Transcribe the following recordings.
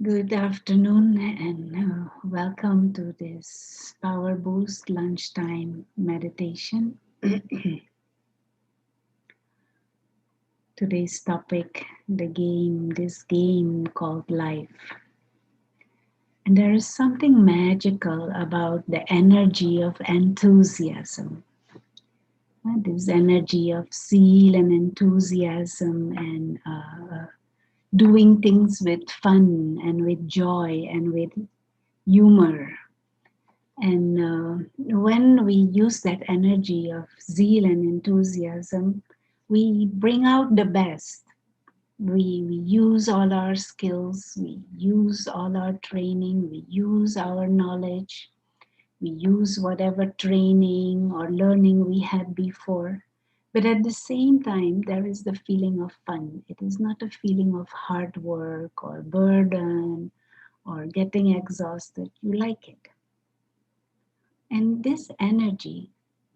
Good afternoon and welcome to this Power Boost lunchtime meditation. Today's topic, this game called life. And there is something magical about the energy of enthusiasm. This energy of zeal and enthusiasm and doing things with fun and with joy and with humor. And when we use that energy of zeal and enthusiasm, we bring out the best. We use all our skills, we use all our training, we use our knowledge, we use whatever training or learning we had before. But at the same time, there is the feeling of fun. It is not a feeling of hard work or burden or getting exhausted. You like it. And this energy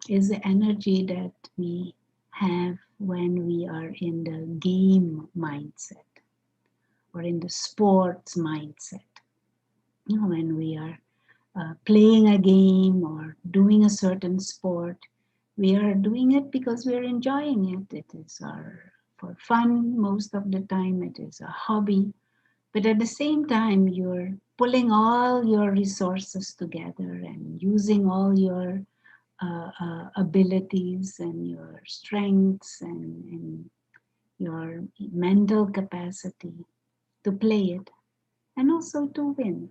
is the energy that we have when we are in the game mindset or in the sports mindset. When we are playing a game or doing a certain sport, we are doing it because we are enjoying it. It is for fun most of the time. It is a hobby. But at the same time, you're pulling all your resources together and using all your abilities and your strengths and your mental capacity to play it and also to win.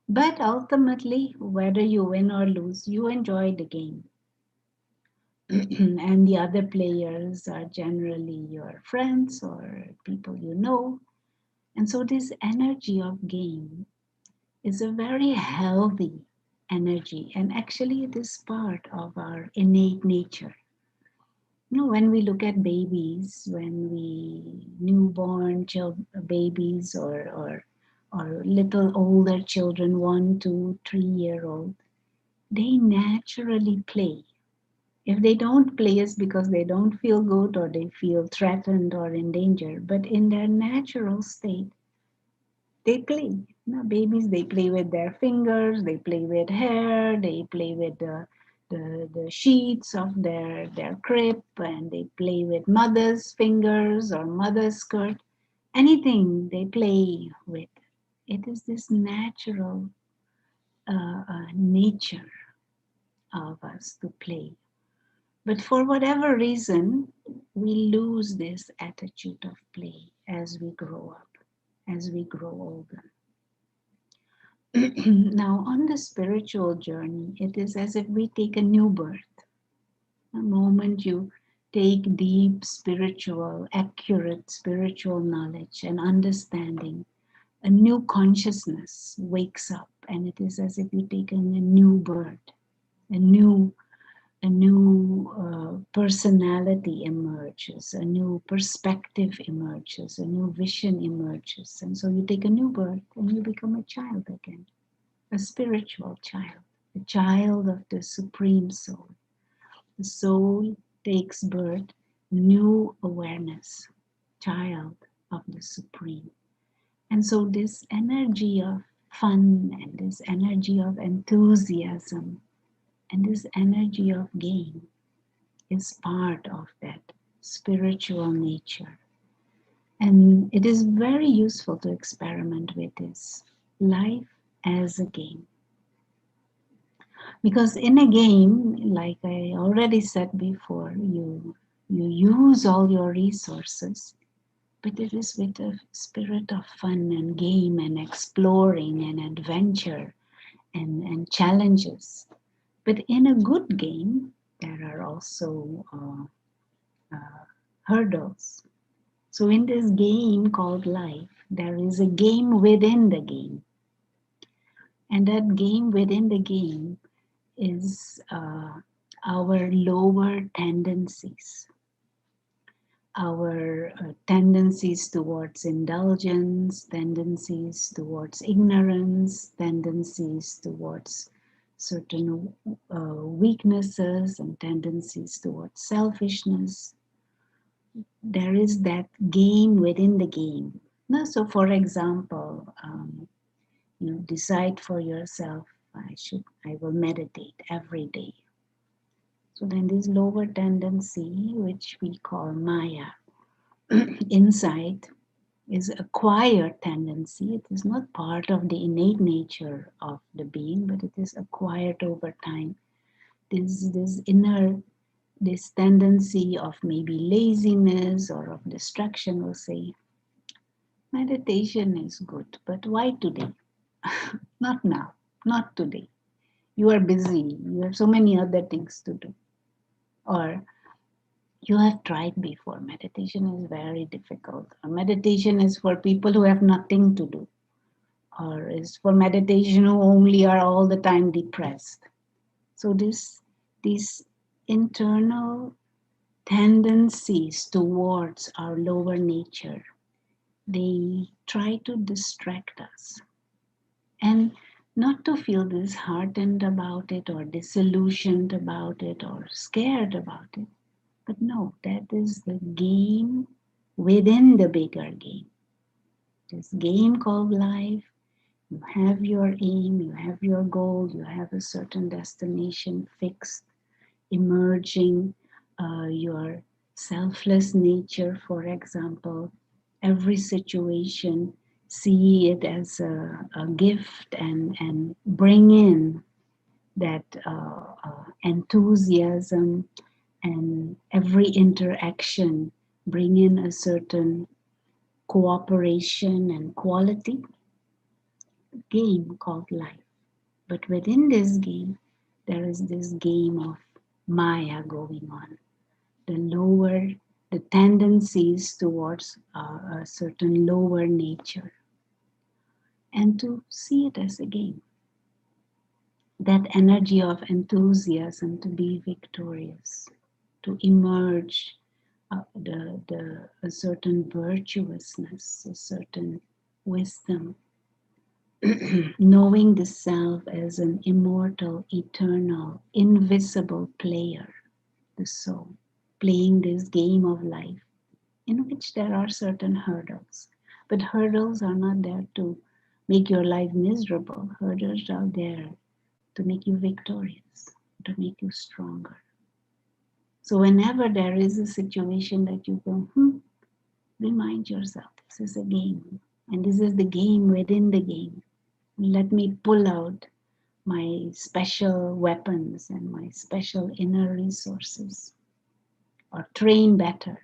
But ultimately, whether you win or lose, you enjoy the game. And the other players are generally your friends or people you know. And so, this energy of game is a very healthy energy, and actually, it is part of our innate nature. When we look at babies, when we newborn babies or little older children, 1, 2, 3 year old, they naturally play. If they don't play, it's because they don't feel good or they feel threatened or in danger. But in their natural state, they play. Babies, they play with their fingers, they play with hair, they play with the sheets of their crib, and they play with mother's fingers or mother's skirt. Anything they play with. It is this natural nature of us to play. But for whatever reason, we lose this attitude of play as we grow up, as we grow older. Now, on the spiritual journey, it is as if we take a new birth. The moment you take deep spiritual, accurate spiritual knowledge and understanding, a new consciousness wakes up, and it is as if you're taking a new birth, a new personality emerges, a new perspective emerges, a new vision emerges, and so you take a new birth and you become a child again. A spiritual child, a child of the Supreme Soul. The soul takes birth, new awareness, child of the Supreme. And so this energy of fun and this energy of enthusiasm and this energy of game is part of that spiritual nature. And it is very useful to experiment with this life as a game. Because in a game, like I already said before, you use all your resources, but it is with a spirit of fun and game and exploring and adventure and challenges. But in a good game, there are also hurdles. So in this game called life, there is a game within the game. And that game within the game is our lower tendencies, our tendencies towards indulgence, tendencies towards ignorance, tendencies towards certain weaknesses, and tendencies towards selfishness. There is that game within the game. Now, so, for example, You decide for yourself, I will meditate every day. So then this lower tendency, which we call Maya, insight, is acquired tendency. It is not part of the innate nature of the being, but it is acquired over time. This inner, this tendency of maybe laziness or of distraction will say, meditation is good, but why today? Not now, not today. You are busy, you have so many other things to do. Or you have tried before, meditation is very difficult. Or meditation is for people who have nothing to do. Or is for meditation who only are all the time depressed. So these internal tendencies towards our lower nature, they try to distract us. And not to feel disheartened about it or disillusioned about it or scared about it. But no, that is the game within the bigger game. This game called life. You have your aim, you have your goal, you have a certain destination fixed, emerging, your selfless nature, for example. Every situation, see it as a gift and bring in that enthusiasm, and every interaction bring in a certain cooperation and quality. Game called life. But within this game, there is this game of Maya going on. The lower, the tendencies towards a certain lower nature. And to see it as a game. That energy of enthusiasm to be victorious, to emerge, a certain virtuousness, a certain wisdom, knowing the self as an immortal, eternal, invisible player, the soul, playing this game of life in which there are certain hurdles. But hurdles are not there to make your life miserable. Hurdles are there to make you victorious, to make you stronger. So whenever there is a situation that you go, remind yourself, this is a game. And this is the game within the game. Let me pull out my special weapons and my special inner resources, or train better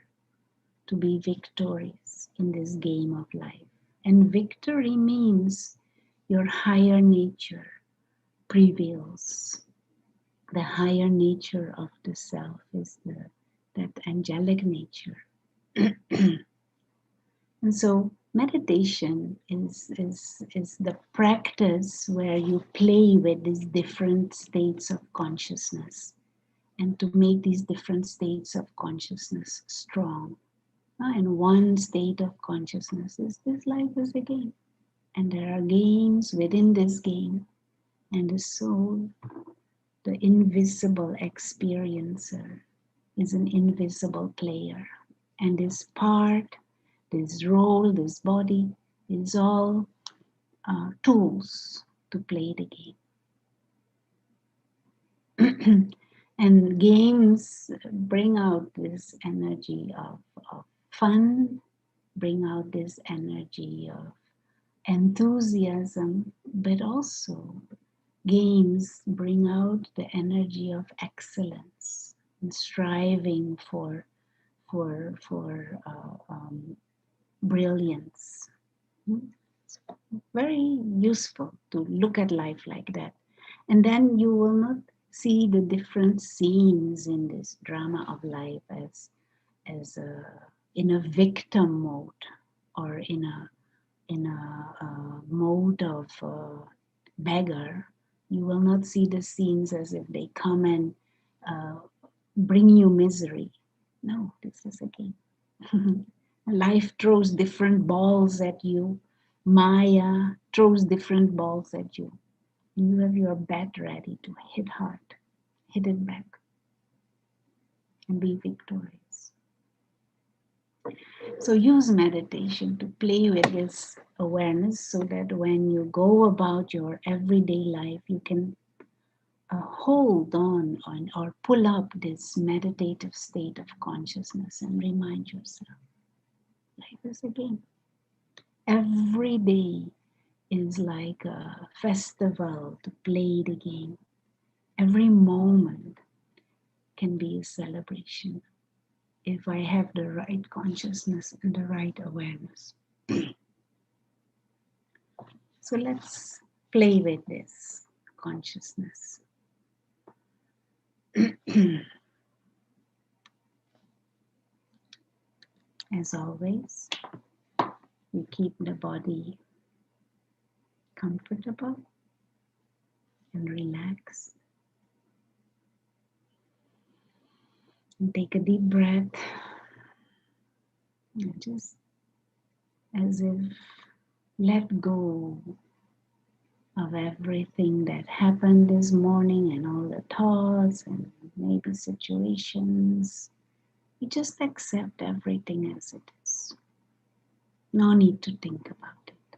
to be victorious in this game of life. And victory means your higher nature prevails. The higher nature of the self is that angelic nature. And so meditation is the practice where you play with these different states of consciousness, and to make these different states of consciousness strong. And one state of consciousness is this life is a game. And there are games within this game. And the soul, the invisible experiencer, is an invisible player. And this part, this role, this body is all tools to play the game. And games bring out this energy of fun, bring out this energy of enthusiasm, but also games bring out the energy of excellence and striving for brilliance. It's very useful to look at life like that. And then you will not see the different scenes in this drama of life as in a victim mode, or in a mode of beggar. You will not see the scenes as if they come and bring you misery. No, this is a game. Life throws different balls at you. Maya throws different balls at you. You have your bat ready to hit hard, hit it back, and be victorious. So use meditation to play with this awareness so that when you go about your everyday life, you can hold on or pull up this meditative state of consciousness and remind yourself like this again. Every day is like a festival to play the game. Every moment can be a celebration if I have the right consciousness and the right awareness. So let's play with this consciousness. As always, we keep the body comfortable and relaxed. And take a deep breath, and just as if let go of everything that happened this morning and all the thoughts and maybe situations. You just accept everything as it is. No need to think about it.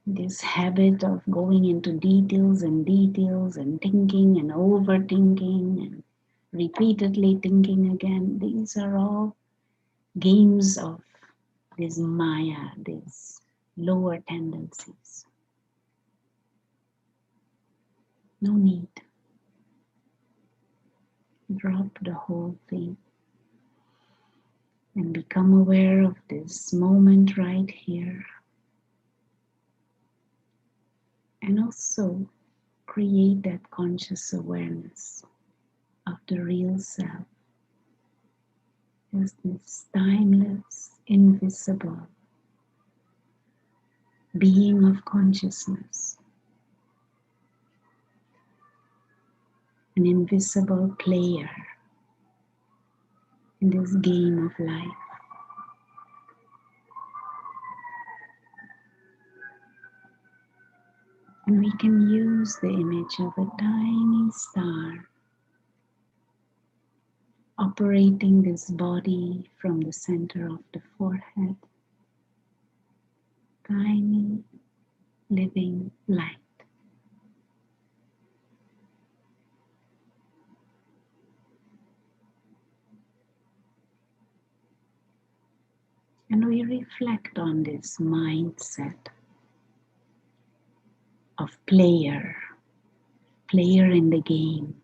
This habit of going into details and thinking and overthinking and repeatedly thinking again, these are all games of this Maya, these lower tendencies. No need. Drop the whole thing and become aware of this moment right here. And also create that conscious awareness of the real self as this timeless, invisible being of consciousness, an invisible player in this game of life. And we can use the image of a tiny star operating this body from the center of the forehead. Tiny living light. And we reflect on this mindset of player in the game.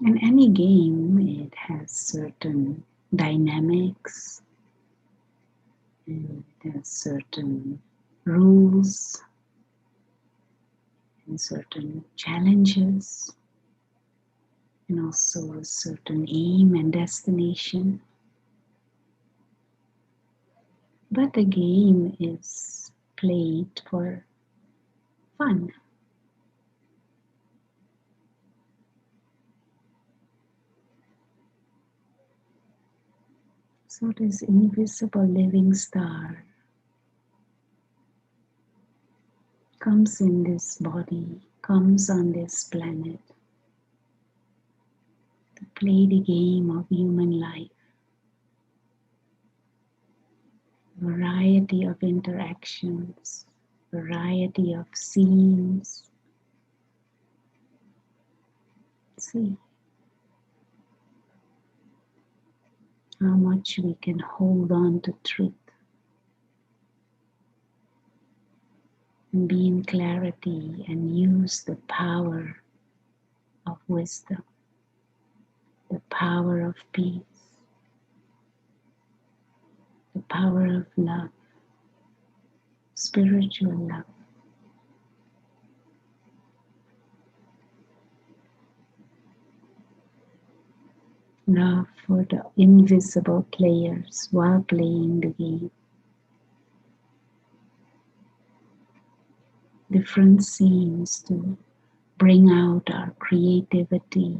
In any game, it has certain dynamics, and it has certain rules, and certain challenges, and also a certain aim and destination. But the game is played for fun. So this invisible living star comes in this body, comes on this planet to play the game of human life. Variety of interactions, variety of scenes. See how much we can hold on to truth and be in clarity and use the power of wisdom, the power of peace, the power of love, spiritual love. Love for the invisible players while playing the game. Different scenes to bring out our creativity,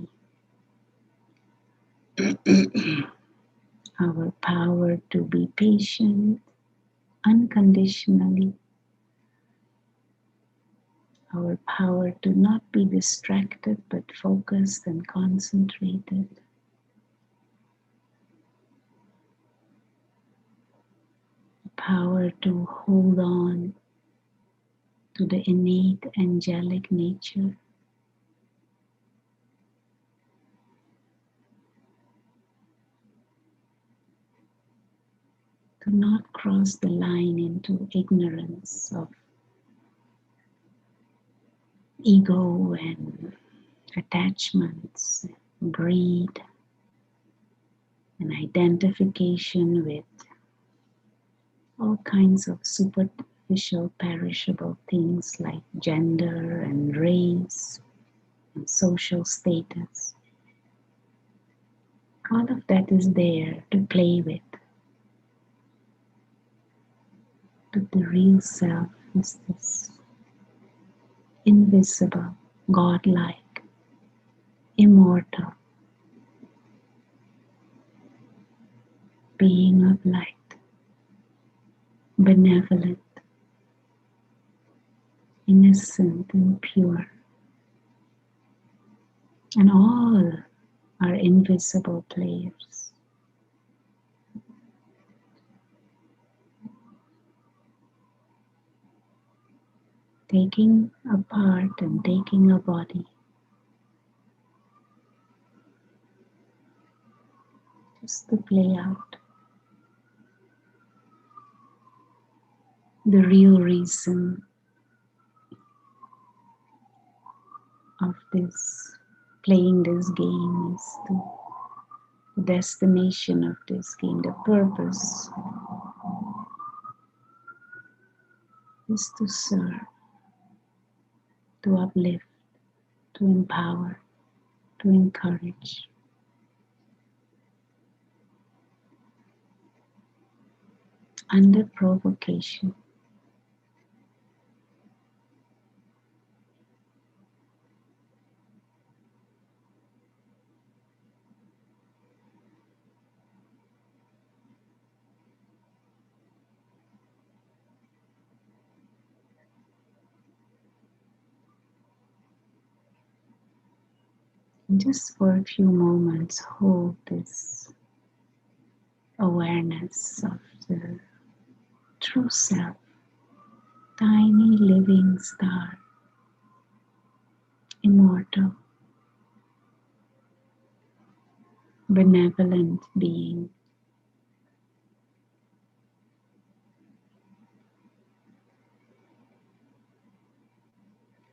our power to be patient unconditionally, our power to not be distracted but focused and concentrated, power to hold on to the innate angelic nature, to not cross the line into ignorance of ego and attachments, greed, and identification with all kinds of superficial, perishable things like gender and race and social status. All of that is there to play with. But the real self is this invisible, godlike, immortal being of light, benevolent, innocent and pure. And all are invisible players. Taking a part and taking a body just to play out. The real reason of this playing this game is the destination of this game, the purpose is to serve, to uplift, to empower, to encourage. Under provocation. And just for a few moments, hold this awareness of the true self, tiny living star, immortal, benevolent being,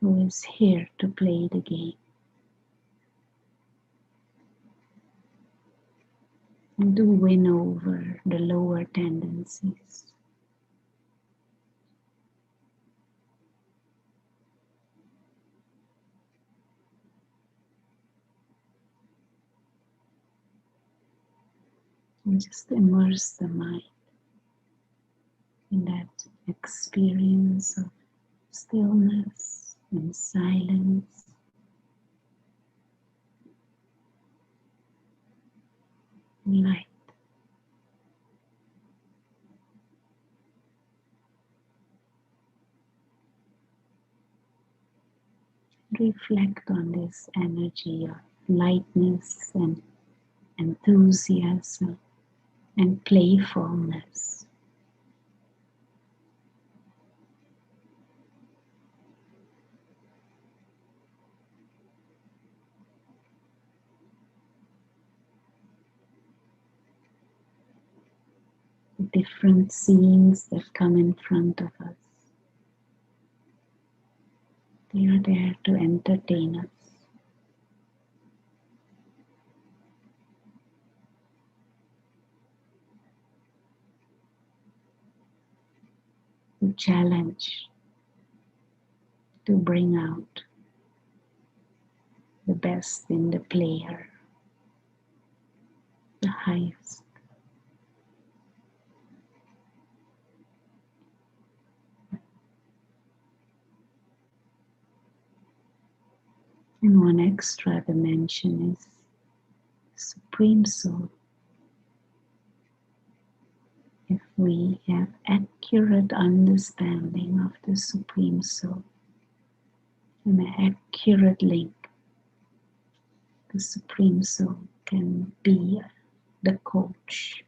who is here to play the game and to win over the lower tendencies. And just immerse the mind in that experience of stillness and silence, light. Reflect on this energy of lightness and enthusiasm and playfulness. Different scenes that come in front of us. They are there to entertain us, to challenge, to bring out the best in the player, the highest. And one extra dimension is Supreme Soul. If we have accurate understanding of the Supreme Soul, an accurate link. The Supreme Soul can be the coach.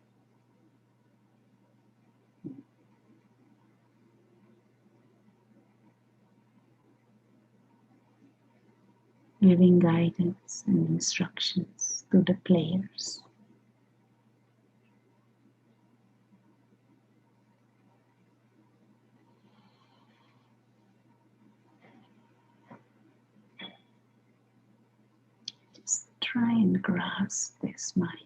Giving guidance and instructions to the players. Just try and grasp this mind.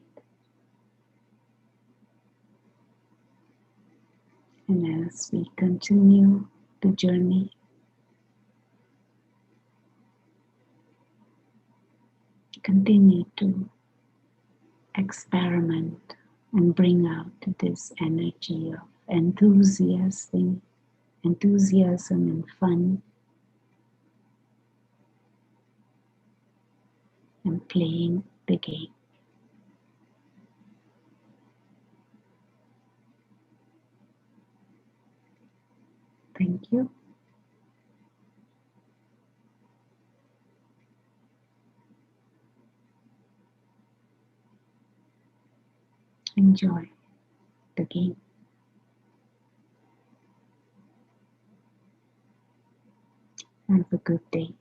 And as we continue the journey, continue to experiment and bring out this energy of enthusiasm and fun and playing the game. Thank you. Enjoy the game. Have a good day.